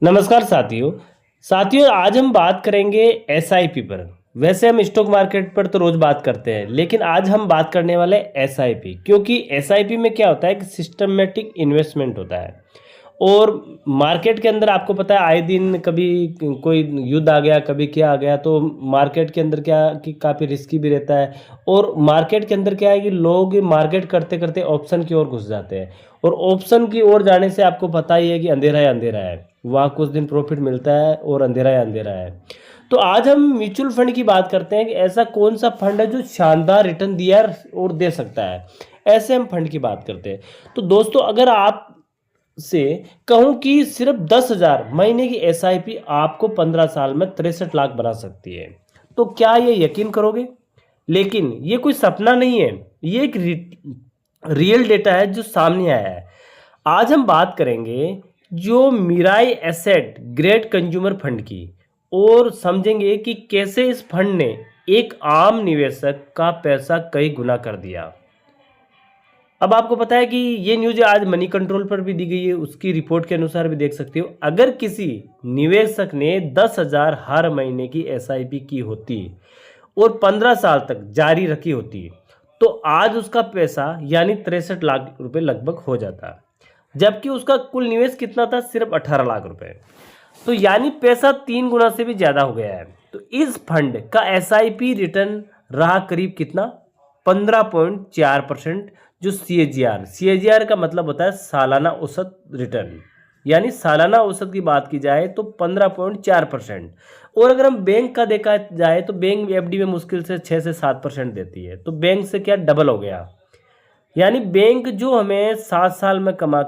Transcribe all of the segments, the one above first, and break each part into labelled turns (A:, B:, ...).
A: नमस्कार साथियों आज हम बात करेंगे एसआईपी पर। वैसे हम स्टॉक मार्केट पर तो रोज बात करते हैं, लेकिन आज हम बात करने वाले एसआईपी, क्योंकि एसआईपी में क्या होता है कि सिस्टमेटिक इन्वेस्टमेंट होता है। और मार्केट के अंदर आपको पता है आए दिन कभी कोई युद्ध आ गया, कभी क्या आ गया, तो मार्केट के अंदर क्या कि काफ़ी रिस्की भी रहता है। और मार्केट के अंदर क्या है कि लोग मार्केट करते करते ऑप्शन की ओर घुस जाते हैं। और ऑप्शन की ओर जाने से आपको पता ही है कि अंधेरा है, अंधेरा है, वहाँ कुछ दिन प्रॉफिट मिलता है और अंधेरा है, अंधेरा है। तो आज हम म्यूचुअल फंड की बात करते हैं कि ऐसा कौन सा फंड है जो शानदार रिटर्न दिया और दे सकता है। ऐसे हम फंड की बात करते हैं। तो दोस्तों, अगर आप से कहूं कि सिर्फ 10,000 महीने की एसआईपी आपको 15 साल में 63 लाख बना सकती है, तो क्या ये यकीन करोगे? लेकिन ये कोई सपना नहीं है, ये एक रियल डेटा है जो सामने आया है। आज हम बात करेंगे जो Mirae Asset Great Consumer Fund की, और समझेंगे कि कैसे इस फंड ने एक आम निवेशक का पैसा कई गुना कर दिया। अब आपको पता है कि ये न्यूज आज मनी कंट्रोल पर भी दी गई है, उसकी रिपोर्ट के अनुसार भी देख सकते हो। अगर किसी निवेशक ने 10,000 हर महीने की एसआईपी की होती और 15 साल तक जारी रखी होती, तो आज उसका पैसा यानी 63 लाख रुपए लगभग हो जाता। जबकि उसका कुल निवेश कितना था? सिर्फ 18 लाख रुपए। तो यानी पैसा 3 गुना से भी ज्यादा हो गया है। तो इस फंड का एसआईपी रिटर्न रहा करीब कितना? 15.4%। जो सीएजीआर का मतलब होता है सालाना औसत रिटर्न, यानी सालाना औसत की बात की जाए तो 15.4%। और अगर हम बैंक का देखा जाए तो बैंक एफडी में मुश्किल से 6 से 7% देती है। तो बैंक से क्या डबल हो गया। यानी बैंक जो हमें 7 साल में कमा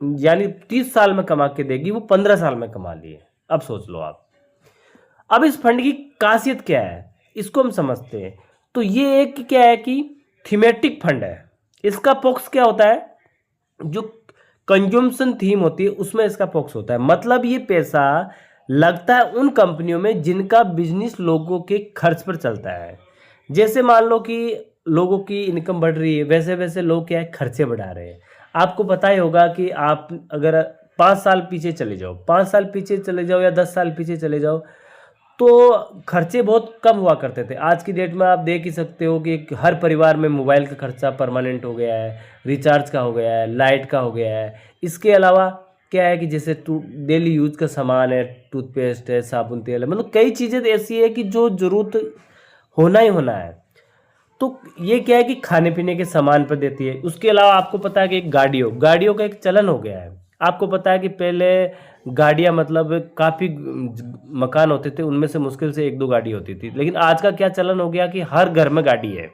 A: यानी 30 साल में कमा के देगी, वो 15 साल में कमा लिए। अब सोच लो आप। अब इस फंड की खासियत क्या है, इसको हम समझते हैं। तो ये एक क्या है कि थीमेटिक फंड है। इसका फोकस क्या होता है? जो कंजम्पशन थीम होती है उसमें इसका फोकस होता है। मतलब ये पैसा लगता है उन कंपनियों में जिनका बिजनेस लोगों के खर्च पर चलता है। जैसे मान लो कि लोगों की इनकम बढ़ रही है, वैसे वैसे लोग क्या है, खर्चे बढ़ा रहे हैं। आपको पता ही होगा कि आप अगर 5 साल पीछे चले जाओ, 5 साल पीछे चले जाओ या 10 साल पीछे चले जाओ, तो खर्चे बहुत कम हुआ करते थे। आज की डेट में आप देख ही सकते हो कि हर परिवार में मोबाइल का खर्चा परमानेंट हो गया है, रिचार्ज का हो गया है, लाइट का हो गया है। इसके अलावा क्या है कि जैसे डेली यूज का सामान है, टूथपेस्ट है, साबुन तेल है, मतलब कई चीज़ें ऐसी है कि जो ज़रूरत होना ही होना है। तो ये क्या है कि खाने पीने के सामान पर देती है। उसके अलावा आपको पता है कि एक गाड़ियों का एक चलन हो गया है। आपको पता है कि पहले गाड़ियां मतलब काफ़ी मकान होते थे, उनमें से मुश्किल से एक दो गाड़ी होती थी। लेकिन आज का क्या चलन हो गया कि हर घर में गाड़ी है।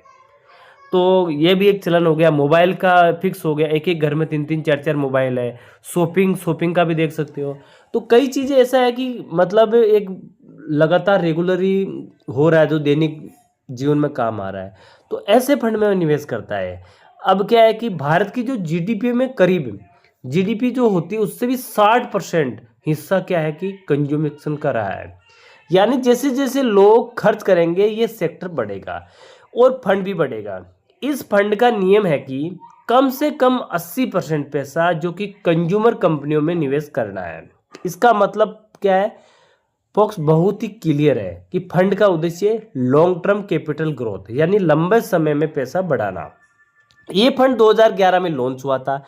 A: तो ये भी एक चलन हो गया। मोबाइल का फिक्स हो गया, एक एक घर में 3 3 4 4 मोबाइल है। शॉपिंग का भी देख सकते हो। तो कई चीज़ें ऐसा है कि मतलब एक लगातार रेगुलरी हो रहा है, जो दैनिक जीवन में काम आ रहा है। तो ऐसे फंड में निवेश करता है। अब क्या है कि भारत की जो जीडीपी में करीब जीडीपी जो होती है उससे भी 60% हिस्सा क्या है कि कंज्यूमेशन का रहा है। यानी जैसे जैसे लोग खर्च करेंगे ये सेक्टर बढ़ेगा और फंड भी बढ़ेगा। इस फंड का नियम है कि कम से कम 80% पैसा जो कि कंज्यूमर कंपनियों में निवेश करना है। इसका मतलब क्या है? फोकस बहुत ही क्लियर है कि फंड का उद्देश्य लॉन्ग टर्म कैपिटल ग्रोथ, यानी लंबे समय में पैसा बढ़ाना। ये फंड 2011 में लॉन्च हुआ था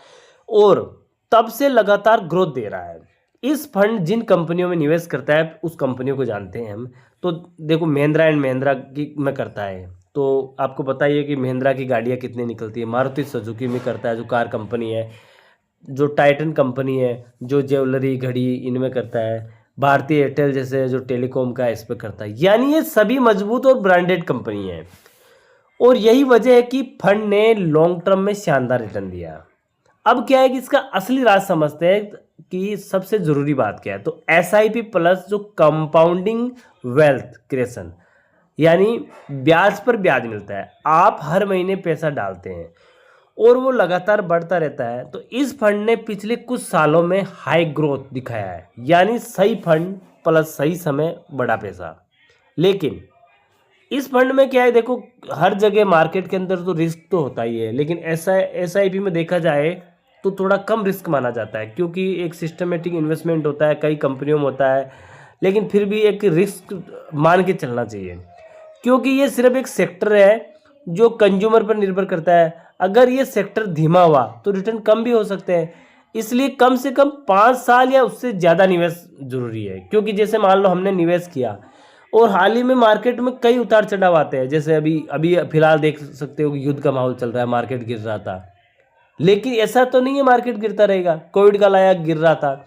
A: और तब से लगातार ग्रोथ दे रहा है। इस फंड जिन कंपनियों में निवेश करता है उस कंपनियों को जानते हैं हम। तो देखो, महिंद्रा एंड महिंद्रा की में करता है, तो आपको पता ही है कि महिंद्रा की गाड़ियाँ कितनी निकलती है। मारुति सुजुकी में करता है, जो कार कंपनी है। जो टाइटन कंपनी है, जो ज्वेलरी घड़ी इनमें करता है। भारतीय एयरटेल जैसे जो टेलीकॉम का है, इस पर करता है। यानी ये सभी मजबूत और ब्रांडेड कंपनी है। और यही वजह है कि फंड ने लॉन्ग टर्म में शानदार रिटर्न दिया। अब क्या है कि इसका असली राज समझते हैं कि सबसे जरूरी बात क्या है। तो एसआईपी प्लस जो कंपाउंडिंग वेल्थ क्रिएशन, यानी ब्याज पर ब्याज मिलता है। आप हर महीने पैसा डालते हैं और वो लगातार बढ़ता रहता है। तो इस फंड ने पिछले कुछ सालों में हाई ग्रोथ दिखाया है, यानी सही फंड प्लस सही समय बड़ा पैसा। लेकिन इस फंड में क्या है, देखो, हर जगह मार्केट के अंदर तो रिस्क तो होता ही है, लेकिन ऐसा एसआईपी में देखा जाए तो थोड़ा कम रिस्क माना जाता है, क्योंकि एक सिस्टमेटिक इन्वेस्टमेंट होता है, कई कंपनियों में होता है, लेकिन फिर भी एक रिस्क मान के चलना चाहिए, क्योंकि ये सिर्फ एक सेक्टर है जो कंज्यूमर पर निर्भर करता है। अगर ये सेक्टर धीमा हुआ तो रिटर्न कम भी हो सकते हैं, इसलिए कम से कम 5 साल या उससे ज़्यादा निवेश जरूरी है। क्योंकि जैसे मान लो हमने निवेश किया और हाल ही में मार्केट में कई उतार चढ़ाव आते हैं, जैसे अभी अभी फिलहाल देख सकते हो कि युद्ध का माहौल चल रहा है, मार्केट गिर रहा था, लेकिन ऐसा तो नहीं है मार्केट गिरता रहेगा, कोविड का लाया गिर रहा था,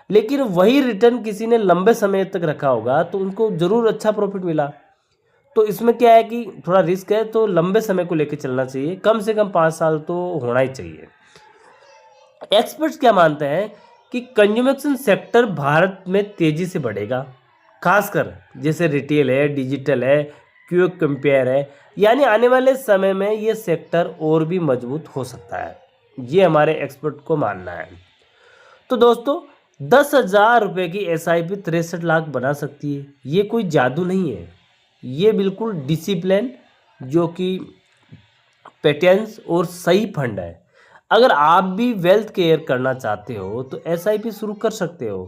A: लेकिन वही रिटर्न किसी ने लंबे समय तक रखा होगा तो उनको जरूर अच्छा प्रॉफिट मिला। तो इसमें क्या है कि थोड़ा रिस्क है, तो लंबे समय को लेकर चलना चाहिए, कम से कम 5 साल तो होना ही चाहिए। एक्सपर्ट्स क्या मानते हैं कि कंज्यूमेशन सेक्टर भारत में तेजी से बढ़ेगा, खासकर जैसे रिटेल है, डिजिटल है, क्विक कंपेयर है, यानी आने वाले समय में ये सेक्टर और भी मजबूत हो सकता है, ये हमारे एक्सपर्ट को मानना है। तो दोस्तों 10,000 रुपये की SIP 63 लाख बना सकती है, ये कोई जादू नहीं है, ये बिल्कुल डिसिप्लिन जो कि पेटेंस और सही फंड है। अगर आप भी वेल्थ केयर करना चाहते हो तो SIP शुरू कर सकते हो।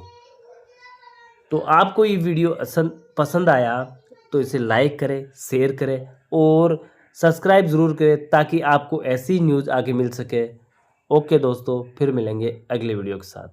A: तो आपको ये वीडियो पसंद आया तो इसे लाइक करें, शेयर करें और सब्सक्राइब ज़रूर करें, ताकि आपको ऐसी न्यूज़ आगे मिल सके। ओके दोस्तों, फिर मिलेंगे अगले वीडियो के साथ।